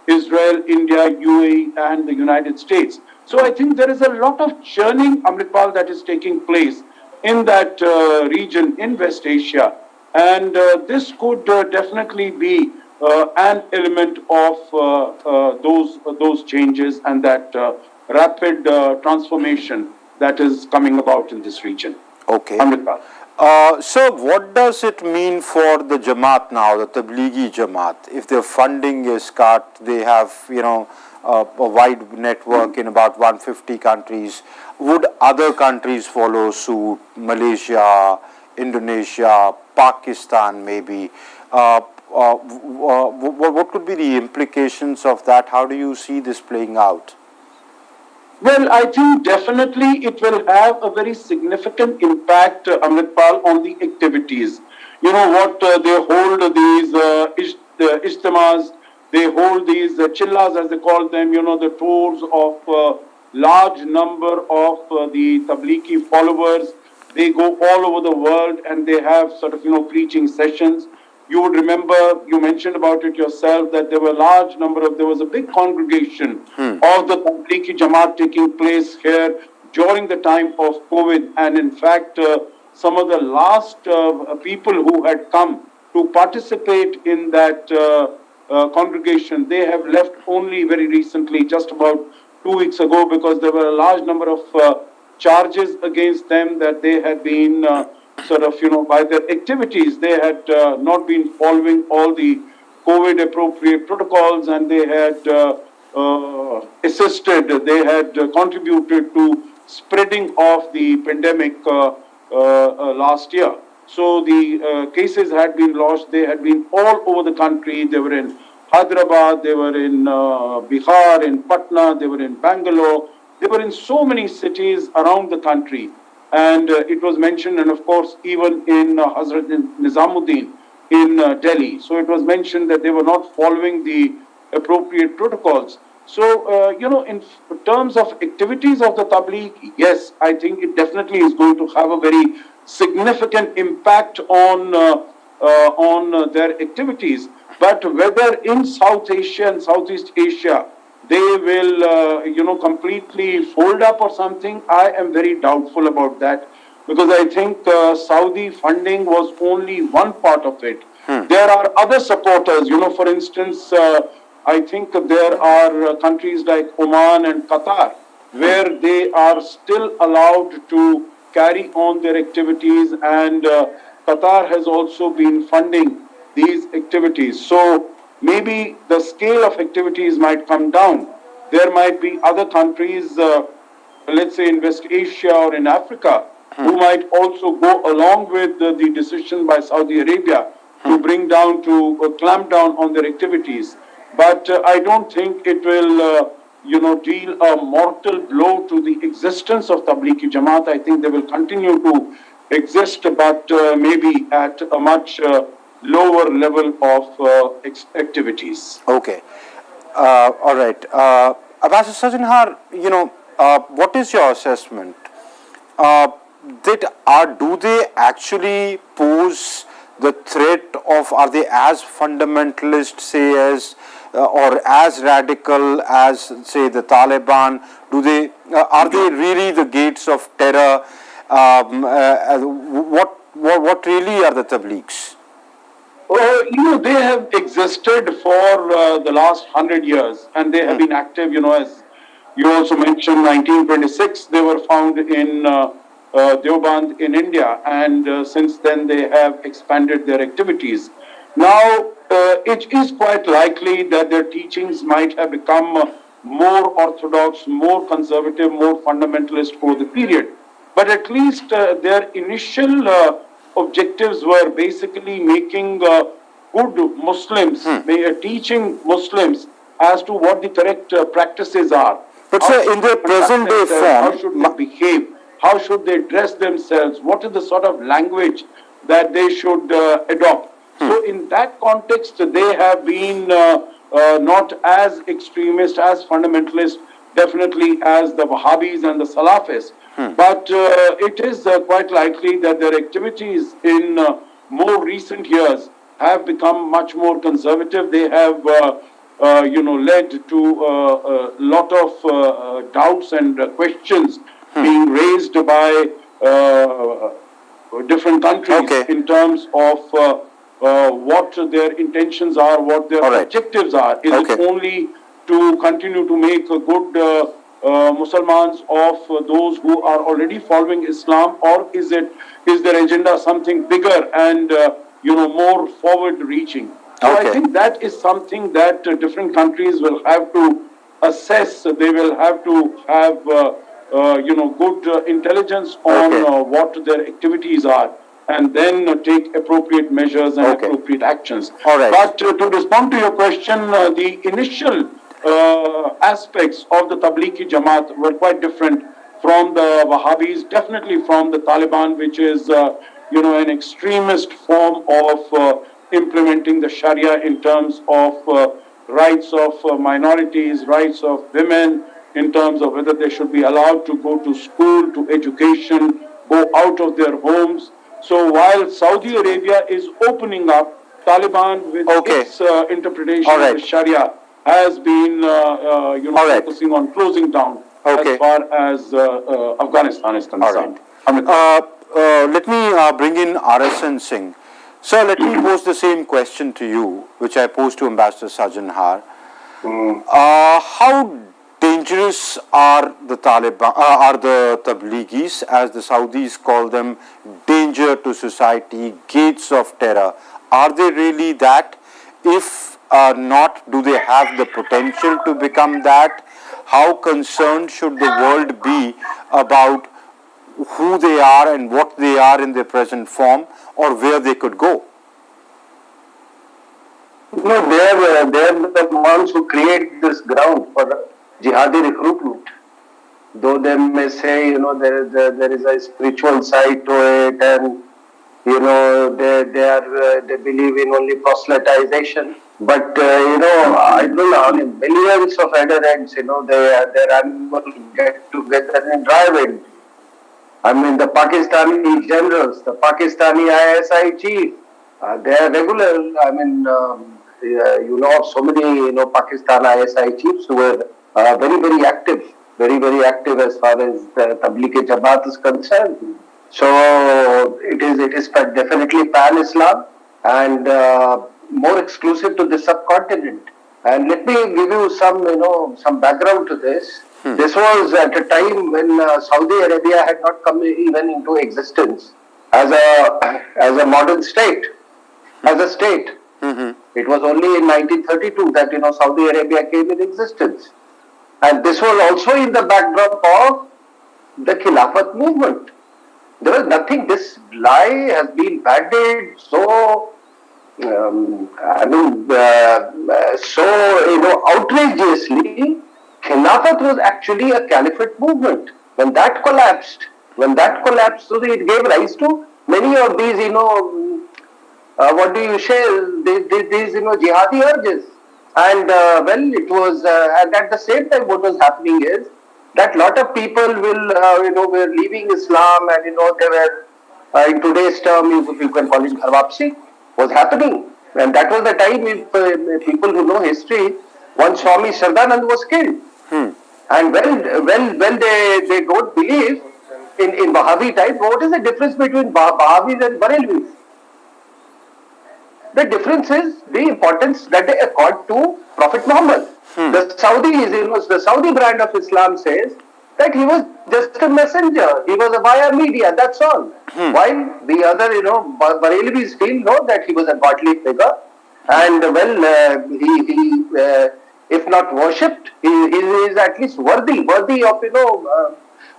Israel, India, UAE, and the United States. So I think there is a lot of churning, Amritpal, that is taking place in that region in West Asia. And this could definitely be an element of those changes and that rapid transformation that is coming about in this region. Okay. Amritpal. So what does it mean for the Jamaat now, the Tablighi Jamaat? If their funding is cut, they have, a wide network in about 150 countries. Would other countries follow suit? Malaysia, Indonesia, Pakistan maybe? What could be the implications of that? How do you see this playing out? Well, I think definitely it will have a very significant impact, Amritpal, on the activities. You know what, they hold these ijtimas, they hold these chillas, as they call them, the tours of large number of the Tablighi followers. They go all over the world and they have sort of, preaching sessions. You would remember, you mentioned about it yourself, that there were a large number of, there was a big congregation of the Tablighi Jamaat taking place here during the time of COVID. And in fact, some of the last people who had come to participate in that congregation, they have left only very recently, just about 2 weeks ago, because there were a large number of charges against them that they had been by their activities, they had not been following all the COVID appropriate protocols, and they had assisted, they had contributed to spreading of the pandemic last year. So the cases had been lodged, they had been all over the country. They were in Hyderabad, they were in Bihar, in Patna, they were in Bangalore, they were in so many cities around the country. And it was mentioned, and of course, even in Hazrat Nizamuddin in Delhi. So it was mentioned that they were not following the appropriate protocols. So, in terms of activities of the Tabligh, yes, I think it definitely is going to have a very significant impact on their activities. But whether in South Asia and Southeast Asia, they will, completely fold up or something, I am very doubtful about that, because I think Saudi funding was only one part of it. There are other supporters, for instance, I think there are countries like Oman and Qatar, where they are still allowed to carry on their activities, and Qatar has also been funding these activities. So maybe the scale of activities might come down. There might be other countries, let's say in West Asia or in Africa, who might also go along with the decision by Saudi Arabia to bring down, to clamp down on their activities. But I don't think it will, deal a mortal blow to the existence of Tablighi Jamaat. I think they will continue to exist, but maybe at a much lower level of activities. Okay. All right. Ambassador Sajanhar, what is your assessment? Do they actually pose the threat of, are they as fundamentalist, say, as or as radical as, say, the Taliban? Are they really the gates of terror? What really are the Tablighs? They have existed for the last 100 years, and they have been active, as you also mentioned, 1926, they were found in Deoband in India, and since then they have expanded their activities. Now, it is quite likely that their teachings might have become more orthodox, more conservative, more fundamentalist over the period. But at least their initial objectives were basically making good Muslims, teaching Muslims as to what the correct practices are. But sir, in their present day form, how should they behave? How should they dress themselves? What is the sort of language that they should adopt? So in that context, they have been not as extremist, as fundamentalist, definitely as the Wahhabis and the Salafis. But it is quite likely that their activities in more recent years have become much more conservative. They have led to a lot of doubts and questions being raised by different countries Okay. in terms of what their intentions are, what their All right. objectives are. Is Okay. it only to continue to make a good Muslims of those who are already following Islam, or is their agenda something bigger and more forward-reaching? So Okay. I think that is something that different countries will have to assess. They will have to have good intelligence on Okay. what their activities are, and then take appropriate measures and Okay. appropriate actions. All right. But to respond to your question, the initial aspects of the Tablighi Jamaat were quite different from the Wahhabis, definitely from the Taliban, which is an extremist form of implementing the Sharia in terms of rights of minorities, rights of women, in terms of whether they should be allowed to go to school, to education, go out of their homes. So while Saudi Arabia is opening up, Taliban with Okay. its interpretation All right. of the Sharia has been All right. focusing on closing down Okay. as far as Afghanistan is All right. concerned. Amit. Let me bring in RSN Singh. Sir, let me pose the same question to you, which I posed to Ambassador Sajjan Har. How dangerous are the Taliban, are the Tablighis, as the Saudis call them, danger to society, gates of terror? Are they really that? If not, do they have the potential to become that? How concerned should the world be about who they are and what they are in their present form, or where they could go? No, they're the ones who create this ground for jihadi recruitment. Though they may say, there is a spiritual side to it, and they believe in only proselytization. But I don't know. I mean, millions of adherents, their animals get together and drive it. I mean, the Pakistani generals, the Pakistani ISI chief, they are regular. I mean, so many, Pakistan ISI chiefs who were very, very active, very active as far as the Tablighi Jamaat is concerned. So it is definitely pan-Islam and more exclusive to the subcontinent. And let me give you some background to this. This was at a time when Saudi Arabia had not come even into existence as a modern state, as a state. It was only in 1932 that Saudi Arabia came in existence, and this was also in the backdrop of the Khilafat movement. There was nothing. This lie has been banded so. Outrageously. Khilafat was actually a caliphate movement. When that collapsed, so it gave rise to many of these, what do you say, these, jihadi urges. And it was, and at the same time, what was happening is that lot of people were leaving Islam, and they were, in today's term, you can call it Gharwapsi, was happening. And that was the time, if people who know history, one Swami Sardanand was killed. And when they don't believe in Wahhabi type, what is the difference between Wahhabis and Barelvis? The difference is the importance that they accord to Prophet Muhammad. The Saudis, the Saudi brand of Islam says that he was just a messenger. He was a via media, that's all. While the other, Barelvis feel that he was a godly figure. And he if not worshipped, he is at least worthy of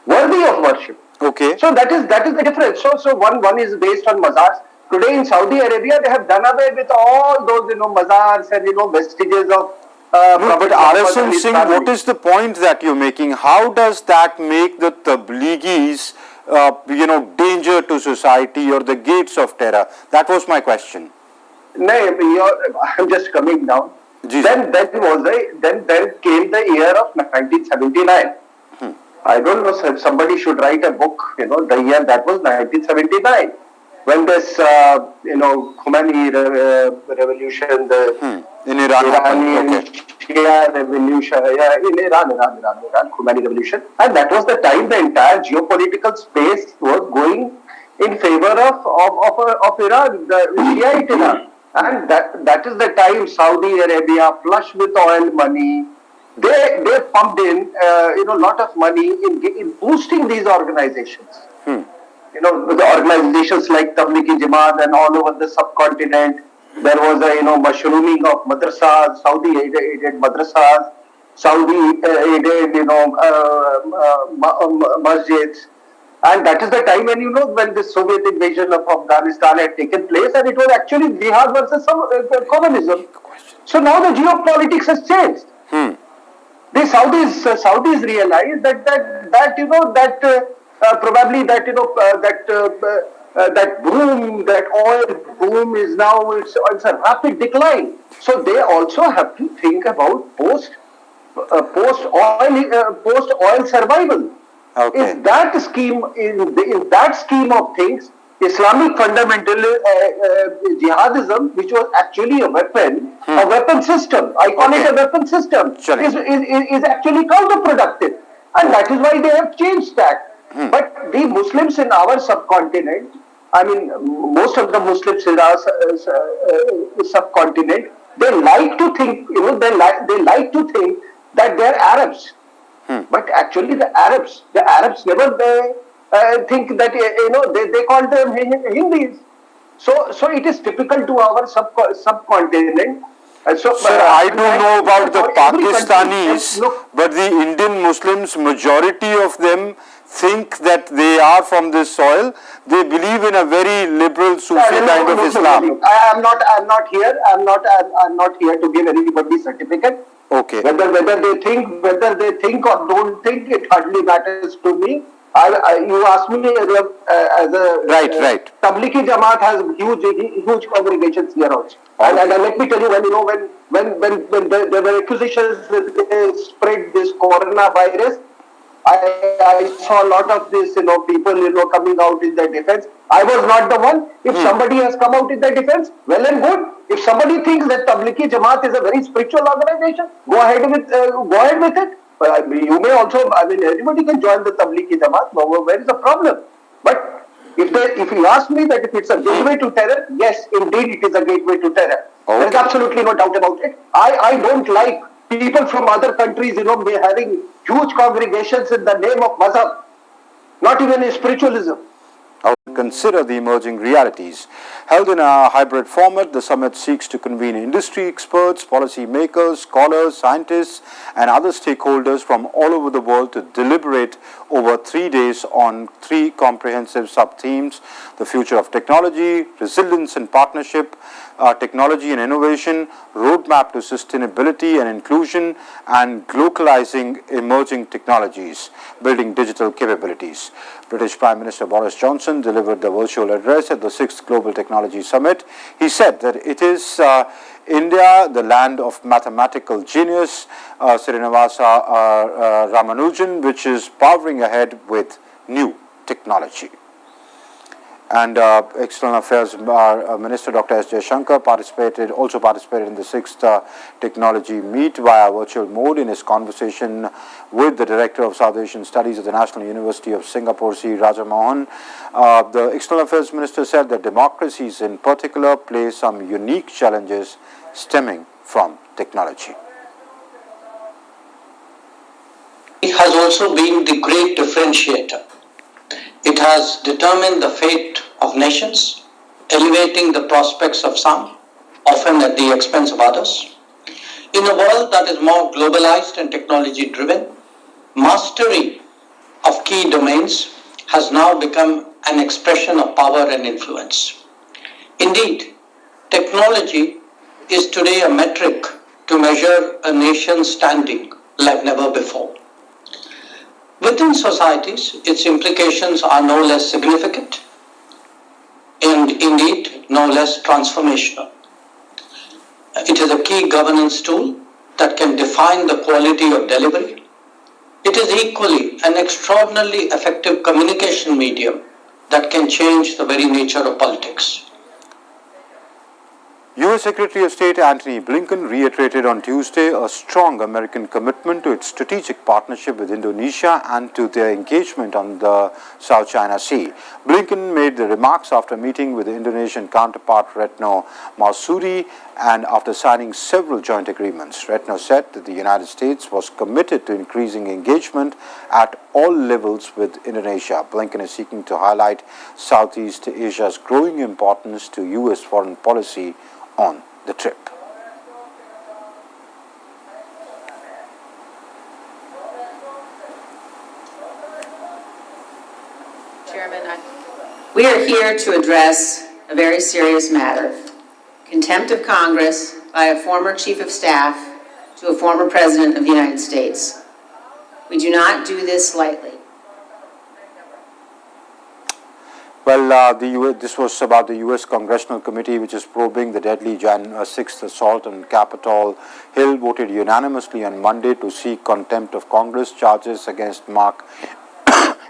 worship. Okay. So that is the difference. So one is based on mazars. Today in Saudi Arabia, they have done away with all those mazars and vestiges of. But RSN Singh, what is the point that you're making? How does that make the Tablighis, danger to society or the gates of terror? That was my question. No, I'm just coming down. Then came the year of 1979. I don't know if somebody should write a book. The year that was 1979, when this Khomeini revolution, the in Iran, Iranian okay. Shia revolution, in Iran, Khomeini revolution, and that was the time the entire geopolitical space was going in favor of Iran, the Shiite Iran, and that is the time Saudi Arabia, flush with oil money, they pumped in lot of money in boosting these organizations. The organizations like Tablighi Jamaat and all over the subcontinent. There was a mushrooming of madrasas, Saudi aided madrasas, Saudi aided masjids, and that is the time when the Soviet invasion of Afghanistan had taken place, and it was actually jihad versus communism. So now the geopolitics has changed. The Saudis realize probably that boom, that oil boom is now it's a rapid decline. So they also have to think about post oil survival. Okay. In that scheme of things, Islamic fundamental jihadism, which was actually a weapon system, I call it a weapon system, Sure. is actually counterproductive, and that is why they have changed that. But the Muslims in our subcontinent, I mean, most of the Muslims in our subcontinent, they like to think, they like to think that they're Arabs. But actually, the Arabs never think that they call them Hindus. So it is typical to our subcontinent. Sir, I don't know about the every country, Pakistanis, look, but the Indian Muslims, majority of them think that they are from this soil. They believe in a very liberal Sufi kind of Islam. I'm not here to give anybody certificate. Okay. Whether they think or don't think, it hardly matters to me. You ask me as a Right. Tablighi Jamaat has huge congregations here also. And let me tell you, when there were accusations that they spread this coronavirus, I saw a lot of this, people, coming out in their defense. I was not the one. If somebody has come out in their defense, well and good. If somebody thinks that Tablighi Jamaat is a very spiritual organization, go ahead with it. You may also, everybody can join the Tablighi Jamaat. Where is the problem? But if you ask me that if it's a gateway to terror, yes, indeed it is a gateway to terror. Okay. There is absolutely no doubt about it. I don't like people from other countries, having huge congregations in the name of mazhab, not even in spiritualism. Consider the emerging realities. Held in a hybrid format, the summit seeks to convene industry experts, policy makers, scholars, scientists, and other stakeholders from all over the world to deliberate over 3 days on 3 comprehensive sub-themes: the future of technology, resilience and partnership, technology and innovation, roadmap to sustainability and inclusion, and globalizing emerging technologies, building digital capabilities. British Prime Minister Boris Johnson delivered the virtual address at the 6th Global Technology Summit. He said that it is India, the land of mathematical genius, Srinivasa Ramanujan, which is powering ahead with new technology. And External Affairs Minister Dr. S. Jaishankar also participated in the 6th Technology Meet via virtual mode in his conversation with the Director of South Asian Studies at the National University of Singapore, C. Rajamohan. The External Affairs Minister said that democracies in particular face some unique challenges stemming from technology. It has also been the great differentiator. It has determined the fate of nations, elevating the prospects of some, often at the expense of others. In a world that is more globalized and technology-driven, mastery of key domains has now become an expression of power and influence. Indeed, technology is today a metric to measure a nation's standing like never before. Within societies, its implications are no less significant and indeed no less transformational. It is a key governance tool that can define the quality of delivery. It is equally an extraordinarily effective communication medium that can change the very nature of politics. U.S. Secretary of State Antony Blinken reiterated on Tuesday a strong American commitment to its strategic partnership with Indonesia and to their engagement on the South China Sea. Blinken made the remarks after meeting with the Indonesian counterpart Retno Marsudi and after signing several joint agreements. Retno said that the United States was committed to increasing engagement at all levels with Indonesia. Blinken is seeking to highlight Southeast Asia's growing importance to U.S. foreign policy on the trip. Chairman, we are here to address a very serious matter. Contempt of Congress by a former Chief of Staff to a former President of the United States. We do not do this lightly. Well, this was about the U.S. Congressional Committee, which is probing the deadly January 6th assault on Capitol Hill, voted unanimously on Monday to seek contempt of Congress charges against Mark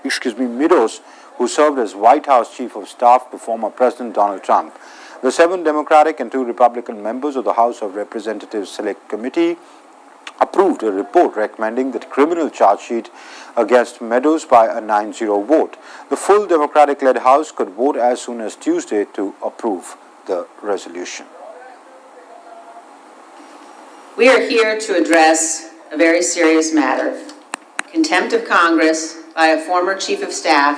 Meadows, who served as White House Chief of Staff to former President Donald Trump. The 7 Democratic and 2 Republican members of the House of Representatives Select Committee approved a report recommending the criminal charge sheet against Meadows by a 9-0 vote. The full Democratic-led House could vote as soon as Tuesday to approve the resolution. We are here to address a very serious matter. Contempt of Congress by a former Chief of Staff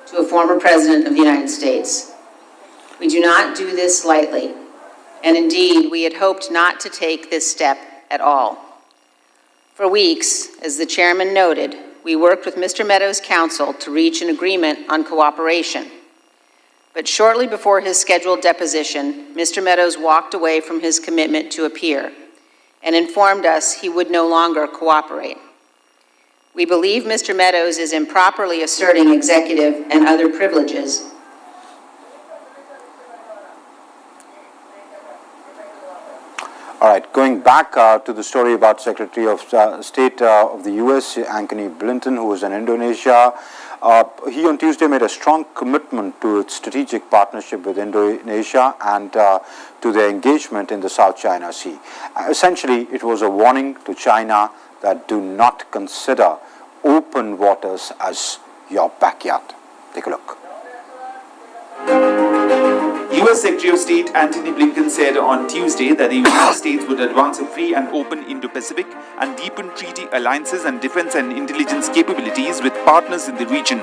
to a former President of the United States. We do not do this lightly, and indeed, we had hoped not to take this step at all. For weeks, as the chairman noted, we worked with Mr. Meadows' counsel to reach an agreement on cooperation. But shortly before his scheduled deposition, Mr. Meadows walked away from his commitment to appear and informed us he would no longer cooperate. We believe Mr. Meadows is improperly asserting executive and other privileges. All right, going back to the story about Secretary of State of the U.S., Antony Blinken, who was in Indonesia. He on Tuesday made a strong commitment to its strategic partnership with Indonesia and to their engagement in the South China Sea. Essentially, it was a warning to China that do not consider open waters as your backyard. Take a look. U.S. Secretary of State Antony Blinken said on Tuesday that the United States would advance a free and open Indo-Pacific and deepen treaty alliances and defense and intelligence capabilities with partners in the region.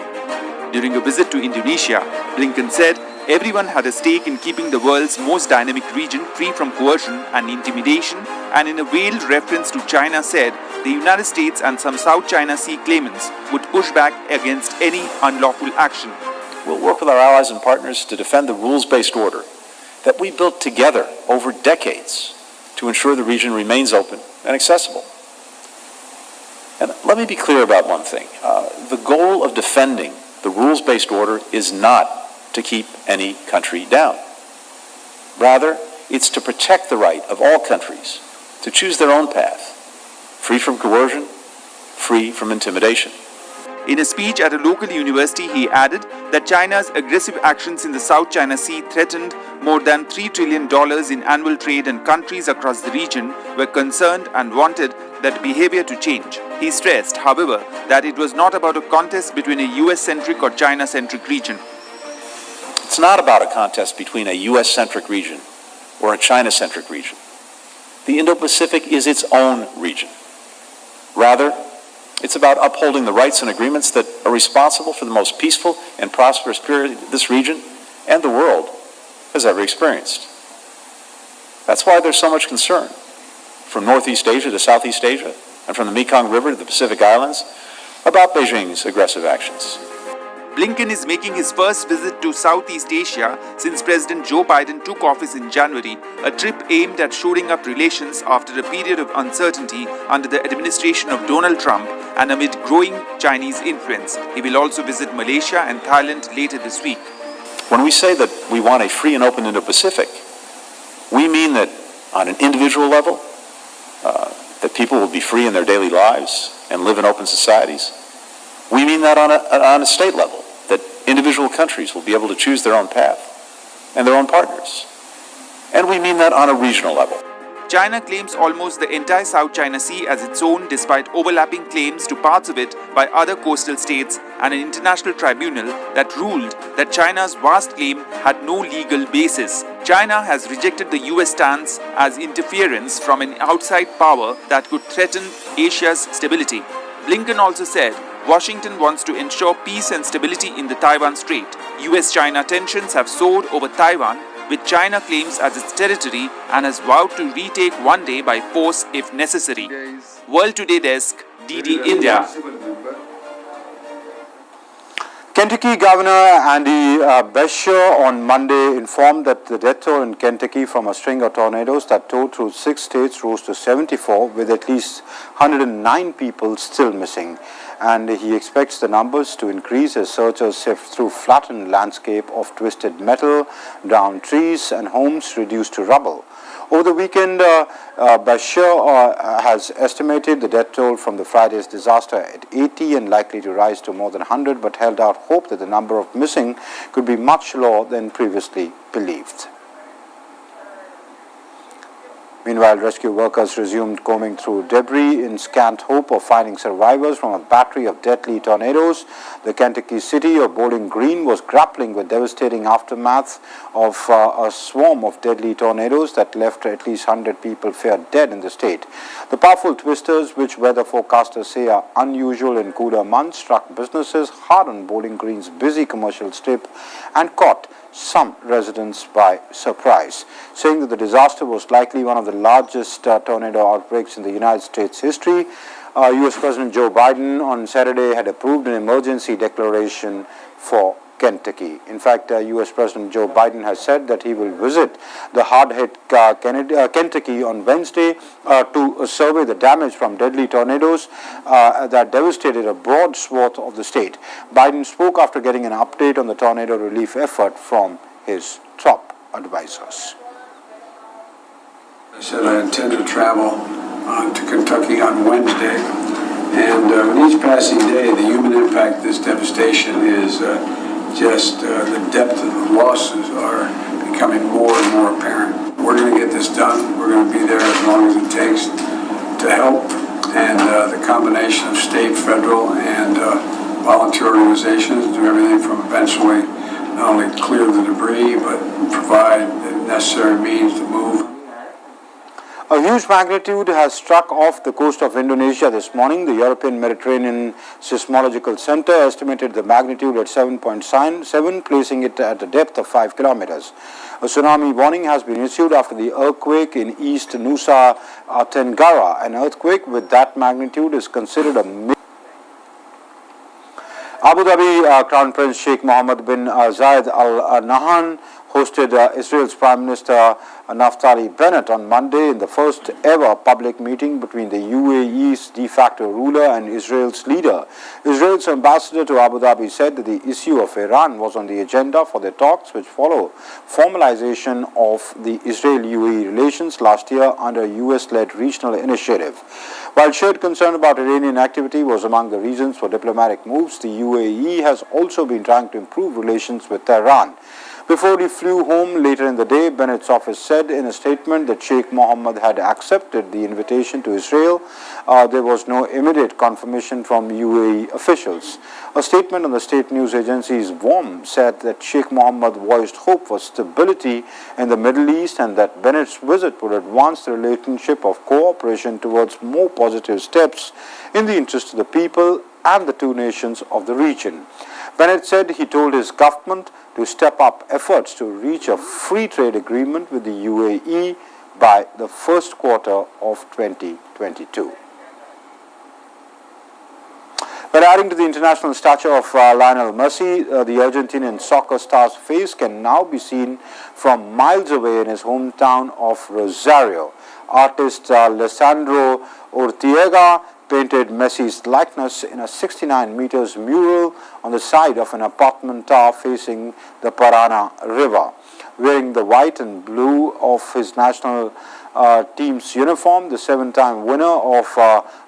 During a visit to Indonesia, Blinken said everyone had a stake in keeping the world's most dynamic region free from coercion and intimidation, and in a veiled reference to China said the United States and some South China Sea claimants would push back against any unlawful action. We'll work with our allies and partners to defend the rules-based order that we built together over decades to ensure the region remains open and accessible. And let me be clear about one thing. The goal of defending the rules-based order is not to keep any country down. Rather, it's to protect the right of all countries to choose their own path, free from coercion, free from intimidation. In a speech at a local university, he added that China's aggressive actions in the South China Sea threatened more than $3 trillion in annual trade, and countries across the region were concerned and wanted that behavior to change. He stressed, however, that it was not about a contest between a US-centric or China-centric region. It's not about a contest between a US-centric region or a China-centric region. The Indo-Pacific is its own region. Rather, it's about upholding the rights and agreements that are responsible for the most peaceful and prosperous period this region and the world has ever experienced. That's why there's so much concern, from Northeast Asia to Southeast Asia, and from the Mekong River to the Pacific Islands, about Beijing's aggressive actions. Blinken is making his first visit to Southeast Asia since President Joe Biden took office in January, a trip aimed at shoring up relations after a period of uncertainty under the administration of Donald Trump and amid growing Chinese influence. He will also visit Malaysia and Thailand later this week. When we say that we want a free and open Indo-Pacific, we mean that on an individual level, that people will be free in their daily lives and live in open societies. We mean that on a state level, that individual countries will be able to choose their own path and their own partners. And we mean that on a regional level. China claims almost the entire South China Sea as its own despite overlapping claims to parts of it by other coastal states and an international tribunal that ruled that China's vast claim had no legal basis. China has rejected the US stance as interference from an outside power that could threaten Asia's stability. Blinken also said Washington wants to ensure peace and stability in the Taiwan Strait. US-China tensions have soared over Taiwan, which China claims as its territory and has vowed to retake one day by force if necessary. World Today Desk, DD India. Kentucky Governor Andy Beshear on Monday informed that the death toll in Kentucky from a string of tornadoes that tore through 6 states rose to 74, with at least 109 people still missing. And he expects the numbers to increase as searchers sift through flattened landscape of twisted metal, downed trees and homes reduced to rubble. Over the weekend, Beshear has estimated the death toll from the Friday's disaster at 80 and likely to rise to more than 100, but held out hope that the number of missing could be much lower than previously believed. Meanwhile, rescue workers resumed combing through debris in scant hope of finding survivors from a battery of deadly tornadoes. The Kentucky city of Bowling Green was grappling with devastating aftermath of a swarm of deadly tornadoes that left at least 100 people feared dead in the state. The powerful twisters, which weather forecasters say are unusual in cooler months, struck businesses hard on Bowling Green's busy commercial strip and caught some residents by surprise, saying that the disaster was likely one of the largest tornado outbreaks in the United States history. U.S. President Joe Biden on Saturday had approved an emergency declaration for Kentucky. In fact, U.S. President Joe Biden has said that he will visit the hard-hit Kentucky on Wednesday to survey the damage from deadly tornadoes that devastated a broad swath of the state. Biden spoke after getting an update on the tornado relief effort from his top advisors. I said I intend to travel to Kentucky on Wednesday, and with each passing day, the human impact of this devastation is the depth of the losses are becoming more and more apparent. We're going to get this done. We're going to be there as long as it takes to help, and the combination of state, federal, and volunteer organizations do everything from eventually not only clear the debris, but provide the necessary means to move. A huge magnitude has struck off the coast of Indonesia this morning. The European Mediterranean Seismological Center estimated the magnitude at 7.7, placing it at a depth of 5 kilometers. A tsunami warning has been issued after the earthquake in East Nusa Tenggara. An earthquake with that magnitude is considered a Abu Dhabi Crown Prince Sheikh Mohammed bin Zayed Al Nahyan hosted Israel's Prime Minister Naftali Bennett on Monday in the first ever public meeting between the UAE's de facto ruler and Israel's leader. Israel's ambassador to Abu Dhabi said that the issue of Iran was on the agenda for the talks which follow formalization of the Israel-UAE relations last year under a US-led regional initiative. While shared concern about Iranian activity was among the reasons for diplomatic moves, the UAE has also been trying to improve relations with Tehran. Before he flew home later in the day, Bennett's office said in a statement that Sheikh Mohammed had accepted the invitation to Israel. There was no immediate confirmation from UAE officials. A statement on the state news agency's WOM said that Sheikh Mohammed voiced hope for stability in the Middle East and that Bennett's visit would advance the relationship of cooperation towards more positive steps in the interest of the people and the two nations of the region. Bennett said he told his government to step up efforts to reach a free trade agreement with the UAE by the first quarter of 2022. But adding to the international stature of Lionel Messi, the Argentinian soccer star's face can now be seen from miles away in his hometown of Rosario. Artist Alessandro Ortiega painted Messi's likeness in a 69 meters mural on the side of an apartment tower facing the Parana River. Wearing the white and blue of his national team's uniform, the 7-time winner of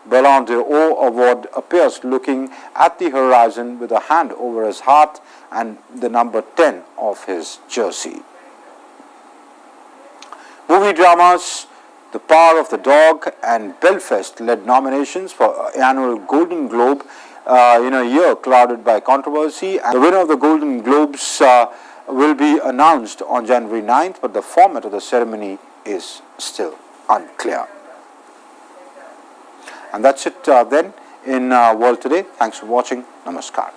Ballon d'Or award appears looking at the horizon with a hand over his heart and the number 10 of his jersey. Movie dramas The Power of the Dog and Belfast led nominations for annual Golden Globe in a year clouded by controversy. And the winner of the Golden Globes will be announced on January 9th, but the format of the ceremony is still unclear. And that's it then in World Today. Thanks for watching. Namaskar.